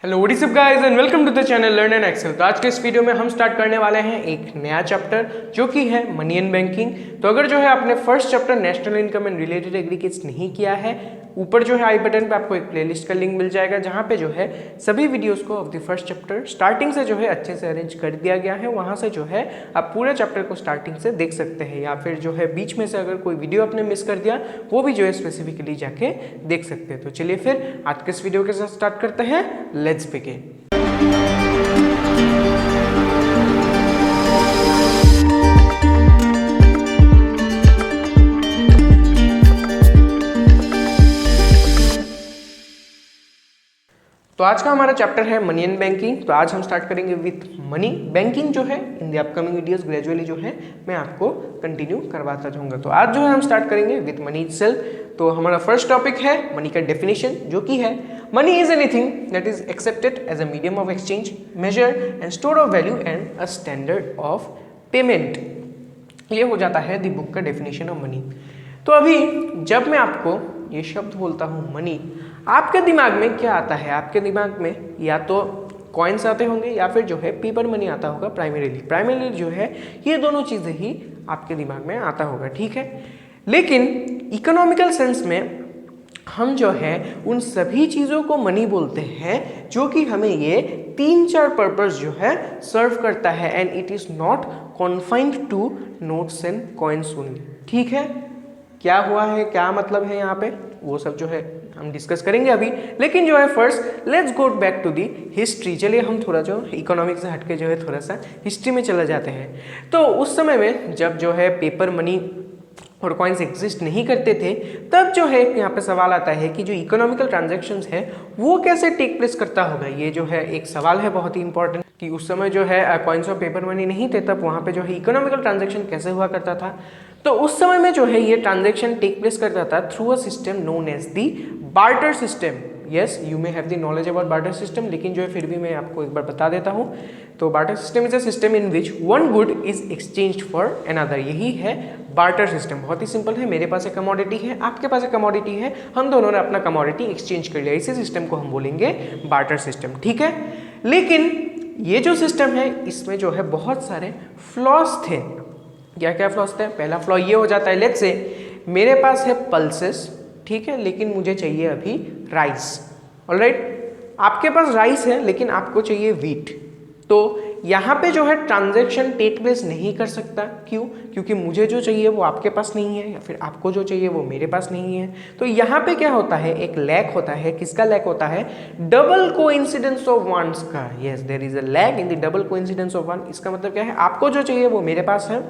Hello what is up guys and welcome to the channel learn and excel. तो आज के इस video में हम स्टार्ट करने वाले हैं एक नया चैप्टर जो कि है मनी एंड बैंकिंग। तो अगर जो है आपने first chapter national income and related aggregates नहीं किया है, ऊपर जो है आई बटन पे आपको एक प्लेलिस्ट का लिंक मिल जाएगा जहाँ पे जो है सभी वीडियोस को of the first chapter starting से जो है अच्छे से अरेंज कर दिया गया है। वहाँ से जो है आप पूरे चैप्टर को स्टार्टिंग से देख सकते हैं, या फिर जो है बीच में से अगर कोई वीडियो आपने मिस कर दिया वो भी जो है स्पेसिफिकली जाके देख सकते हैं। तो चलिए फिर आज के इस वीडियो के साथ स्टार्ट करते हैं। Let's begin. तो आज का हमारा चैप्टर है मनी एंड बैंकिंग। तो आज हम स्टार्ट करेंगे विथ मनी। बैंकिंग जो है in the upcoming videos gradually जो है मैं आपको कंटिन्यू करवाता जाऊंगा। तो आज जो है हम स्टार्ट करेंगे विथ मनी इटसेल्फ। तो हमारा फर्स्ट टॉपिक है मनी का डेफिनेशन, जो कि है money is anything that is accepted as a medium of exchange, measure and store of value and a standard of payment. ये हो जाता है द बुक का डेफिनेशन ऑफ मनी। तो अभी जब मैं आपको ये शब्द बोलता हूँ मनी, आपके दिमाग में क्या आता है? आपके दिमाग में या तो कॉइन्स आते होंगे या फिर जो है पेपर मनी आता होगा। प्राइमरीली जो है ये दोनों चीज़ें ही आपके दिमाग में आता होगा, ठीक है। लेकिन इकोनॉमिकल सेंस में हम जो है उन सभी चीज़ों को मनी बोलते हैं जो कि हमें ये 3-4 पर्पस जो है सर्व करता है, and it is not confined to notes and coins only, ठीक है। क्या हुआ है, क्या मतलब है यहाँ पे, वो सब जो है हम डिस्कस करेंगे अभी। लेकिन जो है first let's go back to the history. चलिए हम थोड़ा जो इकोनॉमिक से हटके जो है थोड़ा सा हिस्ट्री में चले जाते हैं। तो उस समय में जब जो है पेपर मनी और कॉइन्स एग्जिस्ट नहीं करते थे, तब जो है यहाँ पे सवाल आता है कि जो इकोनॉमिकल ट्रांजैक्शंस है वो कैसे टेक प्लेस करता होगा। ये जो है एक सवाल है बहुत ही इंपॉर्टेंट कि उस समय जो है कॉइन्स और पेपर मनी नहीं थे, तब वहाँ पे जो है इकोनॉमिकल ट्रांजैक्शन कैसे हुआ करता था। तो उस समय में जो है ये ट्रांजैक्शन टेक प्लेस करता था through a system known as the barter system. Yes, you may have the knowledge about barter system, लेकिन जो है फिर भी मैं आपको एक बार बता देता हूँ। तो barter system is a system in which one good is exchanged for another. यही है बार्टर सिस्टम। बहुत ही सिंपल है, मेरे पास एक कमोडिटी है, आपके पास एक कमोडिटी है, हम दोनों ने अपना कमोडिटी एक्सचेंज कर लिया। इसी सिस्टम को हम बोलेंगे बार्टर सिस्टम, ठीक है। लेकिन ये जो सिस्टम है इसमें जो है बहुत सारे फ्लॉज थे। क्या क्या फ्लॉज थे? पहला फ्लॉ ये हो जाता है, लेट्स से मेरे पास है पल्सेस, ठीक है, लेकिन मुझे चाहिए अभी राइस। ऑलराइट, आपके पास राइस है लेकिन आपको चाहिए व्हीट। तो यहाँ पे जो है ट्रांजैक्शन टेक प्लेस नहीं कर सकता। क्यों? क्योंकि मुझे जो चाहिए वो आपके पास नहीं है, या फिर आपको जो चाहिए वो मेरे पास नहीं है। तो यहाँ पे क्या होता है, एक लैग होता है। किसका लैग होता है? डबल कोइंसिडेंस ऑफ वंस का। यस, there is a lack in the double coincidence of want. इसका मतलब क्या है? आपको जो चाहिए वो मेरे पास है,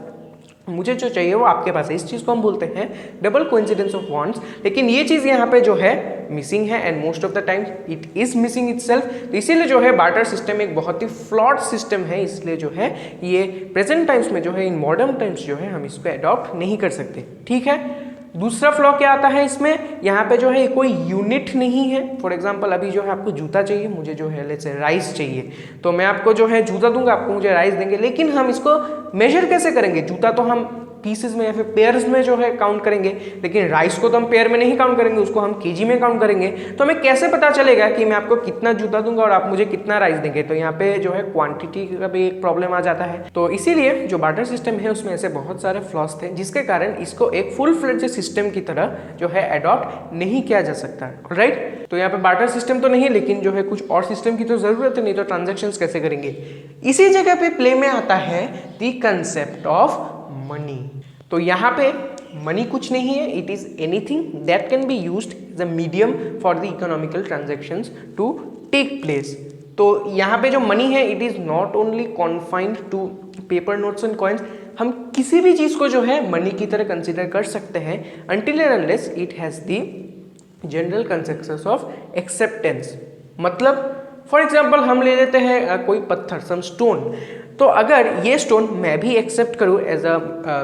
मुझे जो चाहिए वो आपके पास है। इस चीज़ को हम बोलते हैं डबल कोइंसिडेंस ऑफ वांट्स। लेकिन ये चीज़ यहाँ पे जो है मिसिंग है, and most of the time it is missing itself. तो इसीलिए जो है बार्टर सिस्टम एक बहुत ही फ्लॉड सिस्टम है। इसलिए जो है ये प्रेजेंट टाइम्स में जो है, इन मॉडर्न टाइम्स जो है हम इसको अडॉप्ट नहीं कर सकते, ठीक है। दूसरा फ्लॉ क्या आता है इसमें? यहाँ पे जो है कोई यूनिट नहीं है। फॉर एग्जांपल अभी जो है आपको जूता चाहिए, मुझे जो है लेट्स से राइस चाहिए, तो मैं आपको जो है जूता दूंगा, आपको मुझे राइस देंगे। लेकिन हम इसको मेजर कैसे करेंगे? जूता तो हम पीसेस में या फिर पेयर्स में जो है काउंट करेंगे, लेकिन राइस को तो हम पेयर में नहीं काउंट करेंगे, उसको हम केजी में काउंट करेंगे। तो हमें कैसे पता चलेगा कि मैं आपको कितना जूता दूंगा और आप मुझे कितना राइस देंगे? तो यहाँ पे जो है क्वांटिटी का भी एक प्रॉब्लम आ जाता है। तो इसीलिए जो बार्टर सिस्टम है उसमें ऐसे बहुत सारे फ्लॉज थे, जिसके कारण इसको एक फुल फ्लेड्ज सिस्टम की तरह जो है अडॉप्ट नहीं किया जा सकता, राइट। तो यहाँ पे बार्टर सिस्टम तो नहीं, लेकिन जो है कुछ और सिस्टम की तो जरूरत है, नहीं तो ट्रांजेक्शन कैसे करेंगे। इसी जगह पे प्ले में आता है द कंसेप्ट ऑफ मनी। तो यहाँ पे मनी कुछ नहीं है, it is anything that can be used as a medium for the economical transactions to take place. तो यहाँ पे जो मनी है it is not only confined to paper notes and coins. हम किसी भी चीज को जो है मनी की तरह कंसिडर कर सकते हैं until and unless it has the general consensus of acceptance। मतलब फॉर एग्जाम्पल हम ले लेते हैं कोई पत्थर, सम स्टोन। तो अगर ये स्टोन मैं भी एक्सेप्ट करूँ as a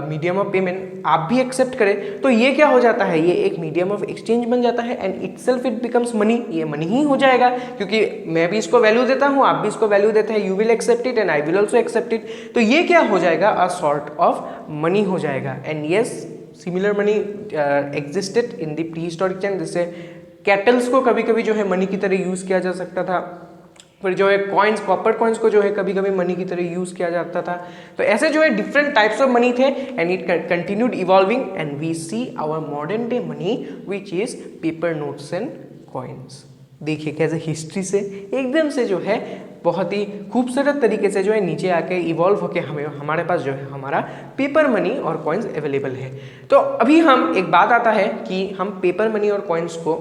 medium of payment, आप भी एक्सेप्ट करें, तो ये क्या हो जाता है? ये एक मीडियम ऑफ एक्सचेंज बन जाता है, and itself it becomes money. ये मनी ही हो जाएगा, क्योंकि मैं भी इसको वैल्यू देता हूँ, आप भी इसको वैल्यू देते हैं। You will accept it and I will also accept it. तो ये क्या हो जाएगा? अ सॉर्ट ऑफ मनी हो जाएगा। And yes, similar money existed in the pre historic time. जैसे कैटल्स को कभी कभी जो है मनी की तरह यूज किया जा सकता था, फिर जो है कॉइन्स, कॉपर कॉइन्स को जो है कभी कभी मनी की तरह यूज किया जाता था। तो ऐसे जो है डिफरेंट टाइप्स ऑफ मनी थे and it continued evolving and we see our modern day money which is paper notes and coins. देखिए कैसे हिस्ट्री से एकदम से जो है बहुत ही खूबसूरत तरीके से जो है नीचे आके इवॉल्व होके हमें हमारे पास जो है हमारा पेपर मनी और कॉइन्स अवेलेबल है। तो अभी हम एक बात आता है कि हम पेपर मनी और कॉइन्स को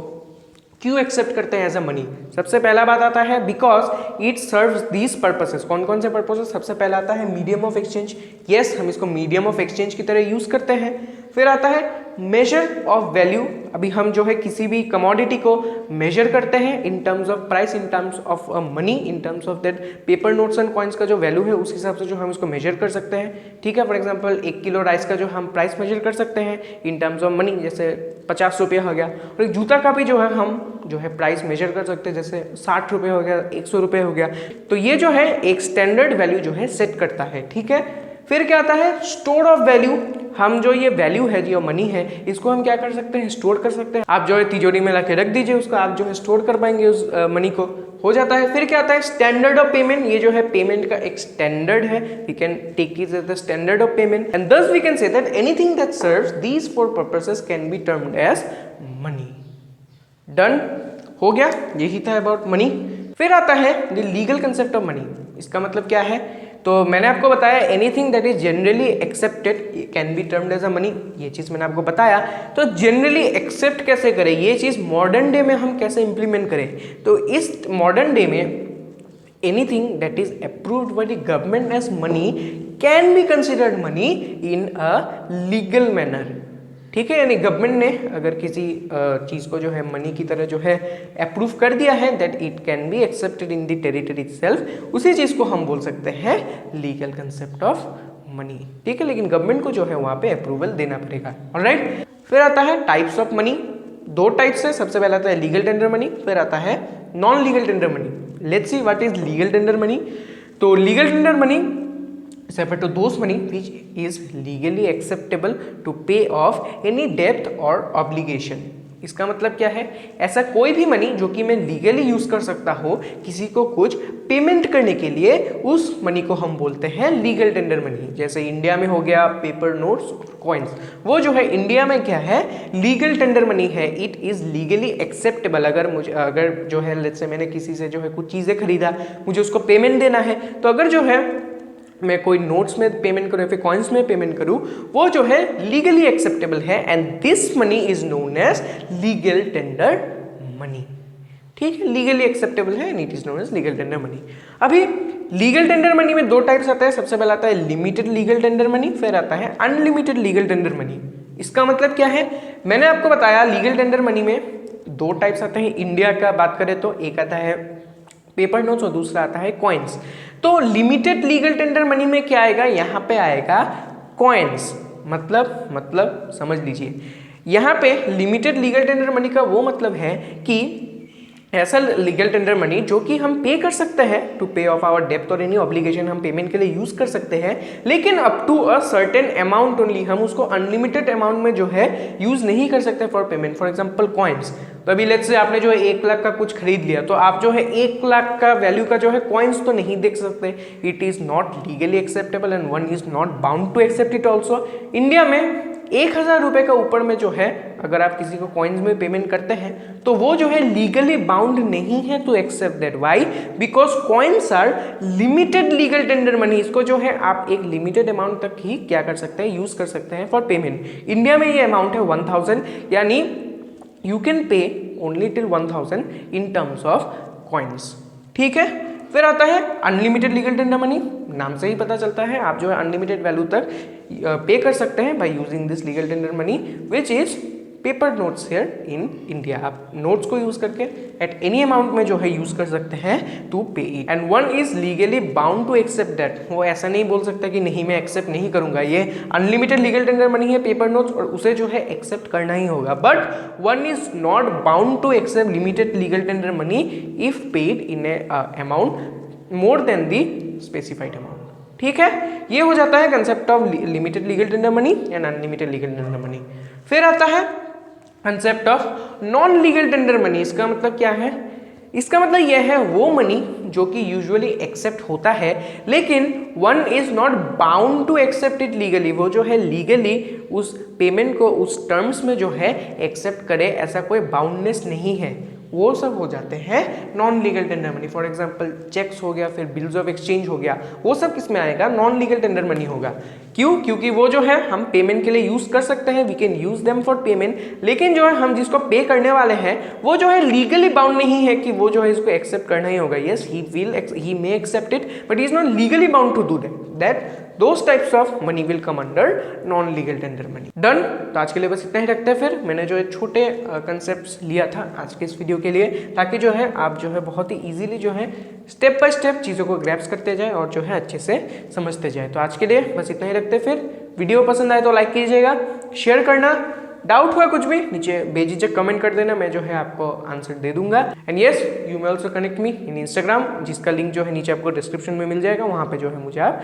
क्यों एक्सेप्ट करते हैं एज अ मनी। सबसे पहला बात आता है because it serves these purposes. कौन कौन से पर्पसेस? सबसे पहला आता है मीडियम ऑफ एक्सचेंज। यस, हम इसको मीडियम ऑफ एक्सचेंज की तरह यूज करते हैं। फिर आता है मेजर ऑफ वैल्यू। अभी हम जो है किसी भी कमोडिटी को मेजर करते हैं in terms of price, in terms of money, in terms of that paper notes and coins का जो वैल्यू है उस हिसाब से जो हम इसको मेजर कर सकते हैं। ठीक है, फॉर एग्जांपल 1 किलो राइस का जो हम प्राइस मेजर कर सकते हैं इन टर्म्स ऑफ मनी, जैसे 50 रुपये हो गया। और एक जूता का भी जो है हम जो है प्राइस मेजर कर सकते हैं, जैसे 60 रुपये हो गया, 100 रुपये हो गया। तो ये जो है एक स्टैंडर्ड वैल्यू जो है सेट करता है। ठीक है, फिर क्या आता है स्टोर ऑफ वैल्यू। हम जो ये वैल्यू है जो मनी है इसको हम क्या कर सकते हैं? स्टोर कर सकते हैं। आप जो है तिजोरी में ला के रख दीजिए उसको, आप जो है स्टोर कर पाएंगे उस मनी को, हो जाता है। फिर क्या आता है स्टैंडर्ड ऑफ पेमेंट। ये जो है पेमेंट का एक स्टैंडर्ड है, we can take it as the standard of payment and thus we can say that anything that serves these 4 purposes can be termed as money. Done, हो गया, यही था अबाउट मनी। फिर आता है the legal concept of money. इसका मतलब क्या है? तो मैंने आपको बताया anything that is generally accepted can be termed as a money, ये चीज़ मैंने आपको बताया। तो जनरली एक्सेप्ट कैसे करें, ये चीज़ मॉडर्न डे में हम कैसे इंप्लीमेंट करें? तो इस मॉडर्न डे में anything that is approved by the government as money can be considered money in a legal manner. ठीक है, यानी गवर्नमेंट ने अगर किसी चीज़ को जो है मनी की तरह जो है अप्रूव कर दिया है that it can be accepted in the territory itself, उसी चीज़ को हम बोल सकते हैं लीगल कंसेप्ट ऑफ मनी। ठीक है, लेकिन गवर्नमेंट को जो है वहाँ पे अप्रूवल देना पड़ेगा। ऑलराइट, फिर आता है टाइप्स ऑफ मनी। 2 टाइप्स है। सबसे पहला आता है लीगल टेंडर मनी, फिर आता है non legal tender money. Let's see what is legal tender money. तो legal tender money refer to those money which is legally acceptable to pay off any debt or obligation। इसका मतलब क्या है? ऐसा कोई भी मनी जो कि मैं लीगली यूज कर सकता हूँ किसी को कुछ पेमेंट करने के लिए, उस मनी को हम बोलते हैं लीगल टेंडर मनी। जैसे इंडिया में हो गया पेपर नोट्स, कॉइन्स, वो जो है इंडिया में क्या है? लीगल टेंडर मनी है। It is legally acceptable. अगर जो है लेट्स से मैंने किसी से जो है कुछ चीज़ें खरीदा, मुझे उसको पेमेंट देना है, तो अगर जो है मैं कोई नोट्स में पेमेंट करूँ या फिर कॉइन्स में पेमेंट करूँ, वो जो है लीगली एक्सेप्टेबल है and this money is known as legal tender money. ठीक है, लीगली एक्सेप्टेबल है and it is known as legal tender money. अभी लीगल टेंडर मनी में 2 टाइप्स आता है। सबसे पहला आता है लिमिटेड लीगल टेंडर मनी, फिर आता है अनलिमिटेड लीगल टेंडर मनी। इसका मतलब क्या है? मैंने आपको बताया लीगल टेंडर मनी में 2 टाइप्स आते हैं। इंडिया का बात करें तो एक आता है पेपर नोट्स और दूसरा आता है कॉइन्स। तो लिमिटेड लीगल टेंडर मनी में क्या आएगा? यहाँ पे आएगा कॉइन्स। मतलब समझ लीजिए, यहाँ पे लिमिटेड लीगल टेंडर मनी का वो मतलब है कि ऐसा लीगल टेंडर मनी जो कि हम पे कर सकते हैं टू पे ऑफ आवर डेप्ट और एनी ऑब्लिगेशन, हम पेमेंट के लिए यूज कर सकते हैं, लेकिन up to a certain amount only. हम उसको अनलिमिटेड अमाउंट में जो है यूज नहीं कर सकते for payment. For example coins, तो अभी लेट्स से आपने जो है 1 लाख का कुछ खरीद लिया, तो आप जो है 1 लाख का वैल्यू का जो है कॉइन्स तो नहीं देख सकते। It is not legally acceptable and one is not bound to accept it also. India में 1000 रुपये का ऊपर में जो है अगर आप किसी को कॉइन्स में पेमेंट करते हैं तो वो जो है लीगली बाउंड नहीं है to accept that. Why? Because coins are limited legal tender money. इसको जो है आप एक लिमिटेड अमाउंट तक ही क्या कर सकते हैं? यूज कर सकते हैं फॉर पेमेंट। इंडिया में ये अमाउंट है 1000, यानी you can pay only till 1000 in terms of coins. ठीक है, फिर आता है अनलिमिटेड लीगल टेंडर मनी। नाम से ही पता चलता है आप जो है अनलिमिटेड वैल्यू तक पे कर सकते हैं by using this legal tender money which is paper notes here in India. आप नोट्स को यूज करके एट एनी अमाउंट में जो है यूज कर सकते हैं to pay it and one is legally bound to accept that. वो ऐसा नहीं बोल सकता कि नहीं मैं एक्सेप्ट नहीं करूंगा। ये अनलिमिटेड लीगल टेंडर मनी है पेपर नोट्स और उसे जो है एक्सेप्ट करना ही होगा, but one is not bound to accept limited legal tender money if paid in a amount more than the specified amount. ठीक है, ये हो जाता है concept of limited legal tender money and unlimited legal tender money. फिर आता है concept of non legal tender money. इसका मतलब क्या है? इसका मतलब यह है वो मनी जो कि यूजुअली एक्सेप्ट होता है, लेकिन one is not bound to accept it legally. वो जो है लीगली उस पेमेंट को उस टर्म्स में जो है एक्सेप्ट करे, ऐसा कोई बाउंडनेस नहीं है। वो सब हो जाते हैं non legal tender money. For example cheques हो गया, फिर बिल्स ऑफ एक्सचेंज हो गया, वो सब किस में आएगा? नॉन लीगल टेंडर मनी होगा। क्यों? क्योंकि वो जो है हम पेमेंट के लिए यूज कर सकते हैं, we can use them for payment, लेकिन जो है हम जिसको पे करने वाले हैं वो जो है लीगली बाउंड नहीं है कि वो जो है इसको एक्सेप्ट करना ही होगा। Yes, he may accept it but he is not legally bound to do that. those types of money will come under non legal tender money. Done? तो आज के लिए बस इतना ही रखते हैं। फिर मैंने जो है छोटे कंसेप्ट्स लिया था आज के इस वीडियो के लिए, ताकि जो है आप जो है बहुत ही इजीली जो है स्टेप बाय स्टेप चीज़ों को ग्रैप्स करते जाए और जो है अच्छे से समझते जाए। तो आज के लिए बस इतना ही रखते हैं। फिर वीडियो पसंद आए तो लाइक कीजिएगा, शेयर करना, डाउट हुआ कुछ भी नीचे बेझिझक कमेंट कर देना, मैं जो है आपको आंसर दे दूंगा। And yes, you may also connect me in Instagram, जिसका लिंक जो है नीचे आपको डिस्क्रिप्शन में मिल जाएगा। वहाँ पे जो है मुझे आप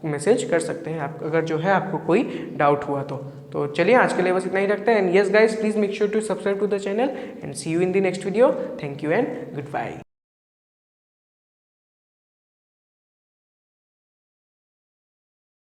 मैसेज कर सकते हैं आप अगर जो है आपको कोई डाउट हुआ तो चलिए आज के लिए बस इतना ही रखते हैं। And yes guys, please make sure to subscribe to the channel and see you in the next video. Thank you and good bye.